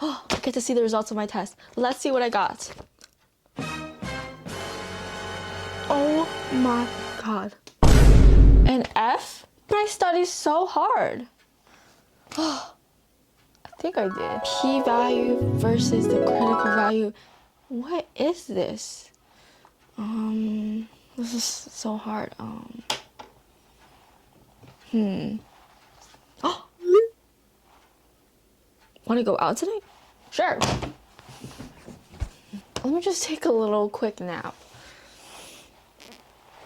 Oh, I get to see the results of my test. Let's see what I got. Oh my god. An F? But I studied so hard. Oh, I think I did. P-value versus the critical value. What is this? This is so hard. Oh! Want to go out today? Sure. Let me just take a little quick nap.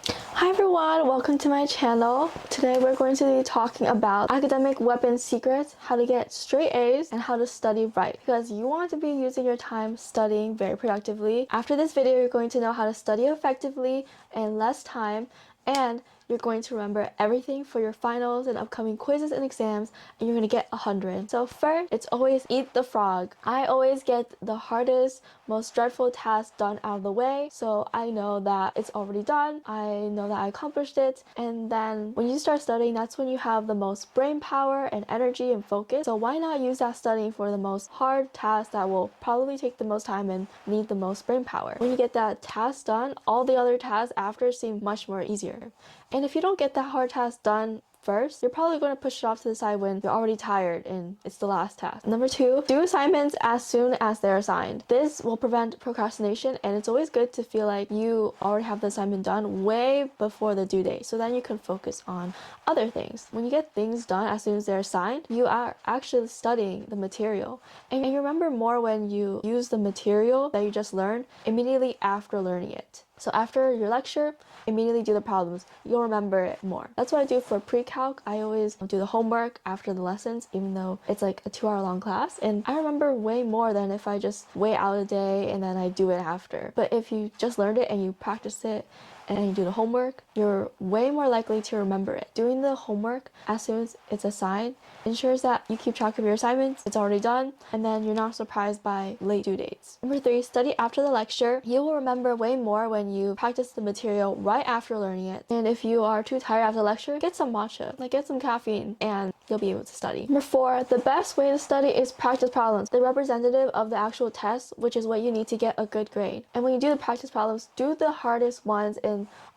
Hi everyone, welcome to my channel. Today we're going to be talking about academic weapon secrets, how to get straight A's, and how to study right. Because you want to be using your time studying very productively. After this video, you're going to know how to study effectively in less time, and you're going to remember everything for your finals and upcoming quizzes and exams, and you're going to get 100. So first, it's always eat the frog. I always get the hardest, most dreadful task done out of the way, so I know that it's already done. I know that I accomplished it, and then when you start studying, that's when you have the most brain power and energy and focus. So why not use that studying for the most hard task that will probably take the most time and need the most brain power? When you get that task done, all the other tasks after seem much more easier. And if you don't get that hard task done first, you're probably going to push it off to the side when you're already tired and it's the last task. Number 2, do assignments as soon as they're assigned. This will prevent procrastination, and it's always good to feel like you already have the assignment done way before the due date, so then you can focus on other things. When you get things done as soon as they're assigned, you are actually studying the material, and you remember more when you use the material that you just learned immediately after learning it. So after your lecture, immediately do the problems. You'll remember it more. That's what I do for pre-calc. I always do the homework after the lessons, even though it's like a 2-hour long class. And I remember way more than if I just wait out a day and then I do it after. But if you just learned it and you practice it and you do the homework, you're way more likely to remember it. Doing the homework as soon as it's assigned ensures that you keep track of your assignments, it's already done, and then you're not surprised by late due dates. Number 3, study after the lecture. You will remember way more when you practice the material right after learning it. And if you are too tired after the lecture, get some matcha, like get some caffeine, and you'll be able to study. Number 4, the best way to study is practice problems. They're representative of the actual test, which is what you need to get a good grade. And when you do the practice problems, do the hardest ones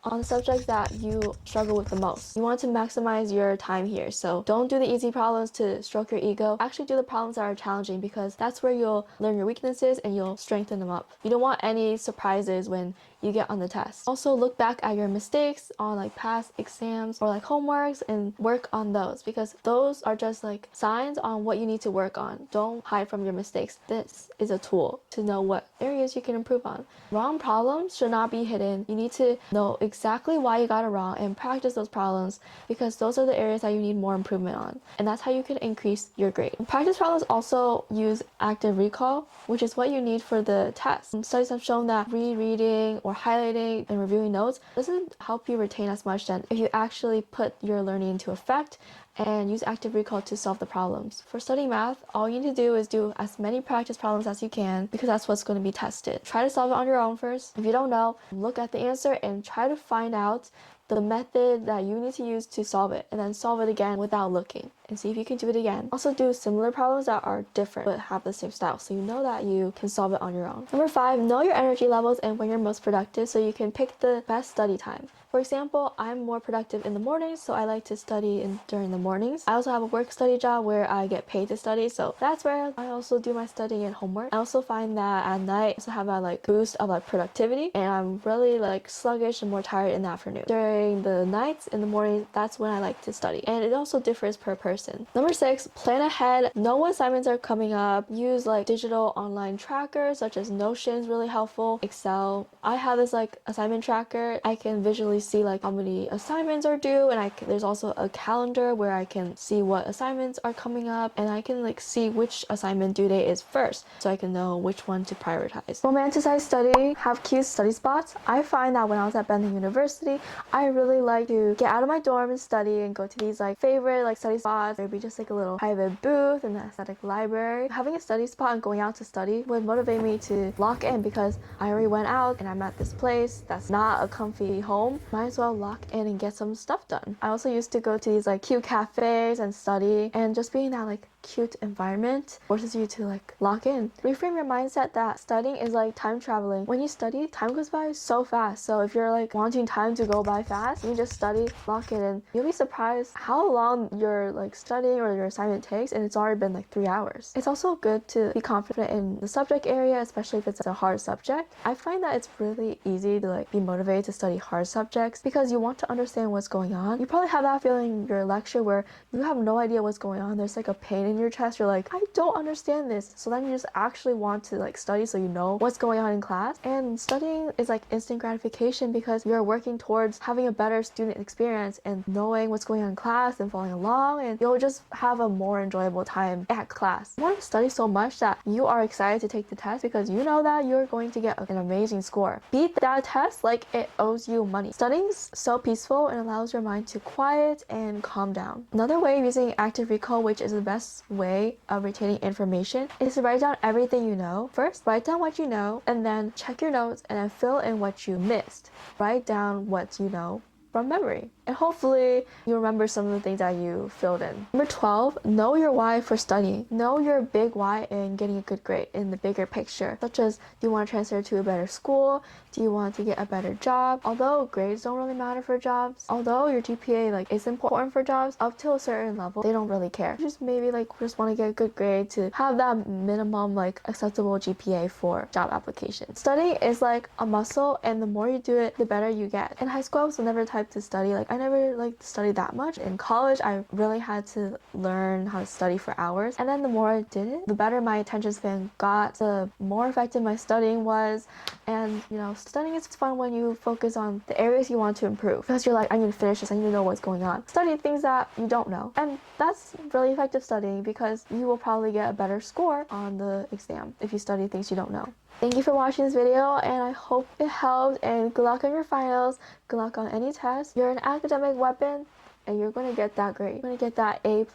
on the subjects that you struggle with the most. You want to maximize your time here, so don't do the easy problems to stroke your ego. Actually do the problems that are challenging, because that's where you'll learn your weaknesses and you'll strengthen them up. You don't want any surprises when you get on the test. Also look back at your mistakes on like past exams or like homeworks and work on those, because those are just like signs on what you need to work on. Don't hide from your mistakes. This is a tool to know what areas you can improve on. Wrong problems should not be hidden. You need to know exactly why you got it wrong and practice those problems, because those are the areas that you need more improvement on, and that's how you can increase your grade. Practice problems also use active recall, which is what you need for the test. Studies have shown that rereading or highlighting and reviewing notes doesn't help you retain as much than if you actually put your learning into effect and use active recall to solve the problems. For studying math, all you need to do is do as many practice problems as you can, because that's what's going to be tested. Try to solve it on your own first. If you don't know, look at the answer and try to find out the method that you need to use to solve it, and then solve it again without looking and see if you can do it again. Also do similar problems that are different but have the same style, so you know that you can solve it on your own. Number 5, know your energy levels and when you're most productive, so you can pick the best study time. For example, I'm more productive in the mornings, so I like to study during the mornings. I also have a work study job where I get paid to study, so that's where I also do my studying and homework. I also find that at night I also have that like boost of like productivity, and I'm really like sluggish and more tired in the afternoon. During the nights, in the morning, that's when I like to study, and it also differs per person. Number 6, plan ahead. Know what assignments are coming up. Use like digital online trackers such as Notion is really helpful. Excel. I have this like assignment tracker. I can visually see like how many assignments are due, and there's also a calendar where I can see what assignments are coming up, and I can like see which assignment due date is first, so I can know which one to prioritize. Romanticize study. Have cute study spots. I find that when I was at Benton University, I really like to get out of my dorm and study and go to these like favorite like study spots. There'd be just like a little private booth in the aesthetic library. Having a study spot and going out to study would motivate me to lock in, because I already went out and I'm at this place that's not a comfy home. Might as well lock in and get some stuff done. I also used to go to these like cute cafes and study, and just being that like cute environment forces you to like lock in. Reframe your mindset that studying is like time traveling. When you study, time goes by so fast. So if you're like wanting time to go by fast, you just study, lock it in. You'll be surprised how long your like studying or your assignment takes, and it's already been like 3 hours. It's also good to be confident in the subject area, especially if it's a hard subject. I find that it's really easy to like be motivated to study hard subjects because you want to understand what's going on. You probably have that feeling in your lecture where you have no idea what's going on. There's like a pain in your chest. You're like, I don't understand this. So then you just actually want to like study so you know what's going on in class. And studying is like instant gratification because you're working towards having a better student experience and knowing what's going on in class and following along, and you'll just have a more enjoyable time at class. You want to study so much that you are excited to take the test because you know that you're going to get an amazing score. Beat that test like it owes you money. Studying's so peaceful and allows your mind to quiet and calm down. Another way of using active recall, which is the best way of retaining information, is to write down everything you know. First, write down what you know, and then check your notes and then fill in what you missed. Write down what you know from memory, and hopefully you remember some of the things that you filled in. Number 12, know your why for studying. Know your big why in getting a good grade in the bigger picture, such as, do you want to transfer to a better school? Do you want to get a better job? Although grades don't really matter for jobs, although your GPA like is important for jobs, up to a certain level they don't really care. You just maybe like just want to get a good grade to have that minimum like acceptable GPA for job applications. Studying is like a muscle, and the more you do it, the better you get. In high school, I was never the type to study. Like I never like studied that much. In college, I really had to learn how to study for hours, and then the more I did it, the better my attention span got, the more effective my studying was. And you know, studying is fun when you focus on the areas you want to improve, because you're like, I need to finish this, I need to know what's going on. Study things that you don't know, and that's really effective studying because you will probably get a better score on the exam if you study things you don't know. Thank you for watching this video, and I hope it helped, and good luck on your finals, good luck on any test. You're an academic weapon and you're going to get that grade. You're going to get that A+.